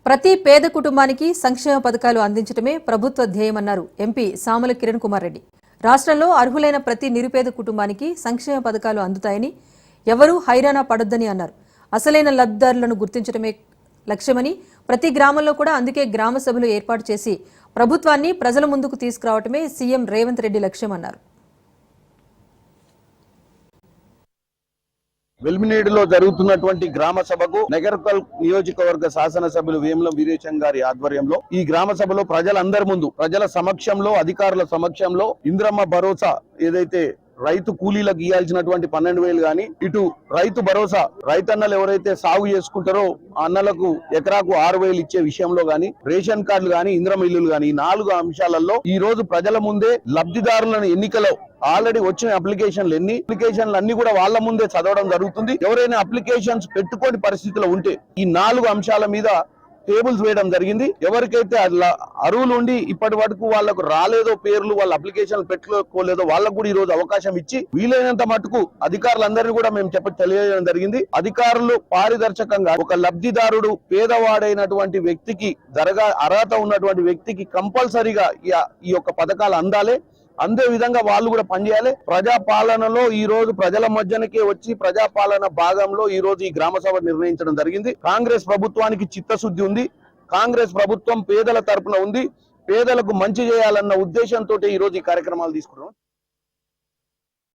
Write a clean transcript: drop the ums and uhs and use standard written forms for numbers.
ప్రతి పేద కుటుంబానికి సంక్షేమ పథకాలు అందించడమే ప్రభుత్వ ధ్యేయమన్నారు ఎంపీ సామల కిరణ్ కుమార్ రెడ్డి. రాష్ట్రంలో అర్హులైన ప్రతి నిరుపేద కుటుంబానికి సంక్షేమ పథకాలు అందుతాయని, ఎవరూ హైరాణ పడొద్దని అన్నారు. అసలైన లబ్ధిదారులను గుర్తించడమే లక్ష్యమని, ప్రతి గ్రామంలో కూడా అందుకే గ్రామ సభలు ఏర్పాటు చేసి ప్రభుత్వాన్ని ప్రజల ముందుకు తీసుకురావడమే సీఎం రేవంత్ రెడ్డి లక్ష్యమన్నారు. వెల్మినేడులో జరుగుతున్నటువంటి గ్రామ సభకు నగర్కల్ నియోజకవర్గ శాసనసభ్యులు వేముల వీరేశం గారి ఆధ్వర్యంలో ఈ గ్రామ సభలో ప్రజలందరి ముందు, ప్రజల సమక్షంలో, అధికారుల సమక్షంలో ఇంద్రమ్మ భరోసా ఏదైతే రైతు కూలీలకు ఇయ్యాల్సినటువంటి 12,000 గాని, ఇటు రైతు భరోసా రైతన్నలు ఎవరైతే సాగు చేసుకుంటారో అన్నలకు ఎకరాకు 6,000 ఇచ్చే విషయంలో గాని, రేషన్ కార్డులు గాని, ఇంద్రమ్మ ఇల్లులు గాని, ఈ 4 అంశాలలో ఈ రోజు ప్రజల ముందే లబ్ధిదారులను ఎన్నికలో ఆల్రెడీ వచ్చిన అప్లికేషన్లు అన్ని కూడా వాళ్ళ ముందే చదవడం జరుగుతుంది. ఎవరైనా అప్లికేషన్స్ పెట్టుకోని పరిస్థితిలో ఉంటే ఈ 4 అంశాల మీద టేబుల్స్ వేయడం జరిగింది. ఎవరికైతే అర్హులు ఉండి ఇప్పటి వరకు వాళ్ళకు రాలేదో, పేర్లు వాళ్ళ అప్లికేషన్లు పెట్టుకోలేదో వాళ్ళకు కూడా ఈ రోజు అవకాశం ఇచ్చి వీలైనంత మటుకు అధికారులందరినీ కూడా మేము తెలియజేయడం జరిగింది. అధికారులు పారదర్శకంగా ఒక లబ్ధిదారుడు పేదవాడైనటువంటి వ్యక్తికి అర్హత ఉన్నటువంటి వ్యక్తికి కంపల్సరీగా ఈ యొక్క పథకాలు అందాలి. అందే విధంగా వాళ్ళు కూడా పనిచేయాలి. ప్రజాపాలనలో ఈ రోజు ప్రజల మధ్యనకే వచ్చి ప్రజాపాలన భాగంలో ఈ రోజు ఈ గ్రామ సభ నిర్ణయించడం జరిగింది. కాంగ్రెస్ ప్రభుత్వానికి చిత్తశుద్ధి ఉంది. కాంగ్రెస్ ప్రభుత్వం పేదల తరపున ఉంది. పేదలకు మంచి చేయాలన్న ఉద్దేశంతో ఈ రోజు ఈ కార్యక్రమాలు తీసుకున్నాం.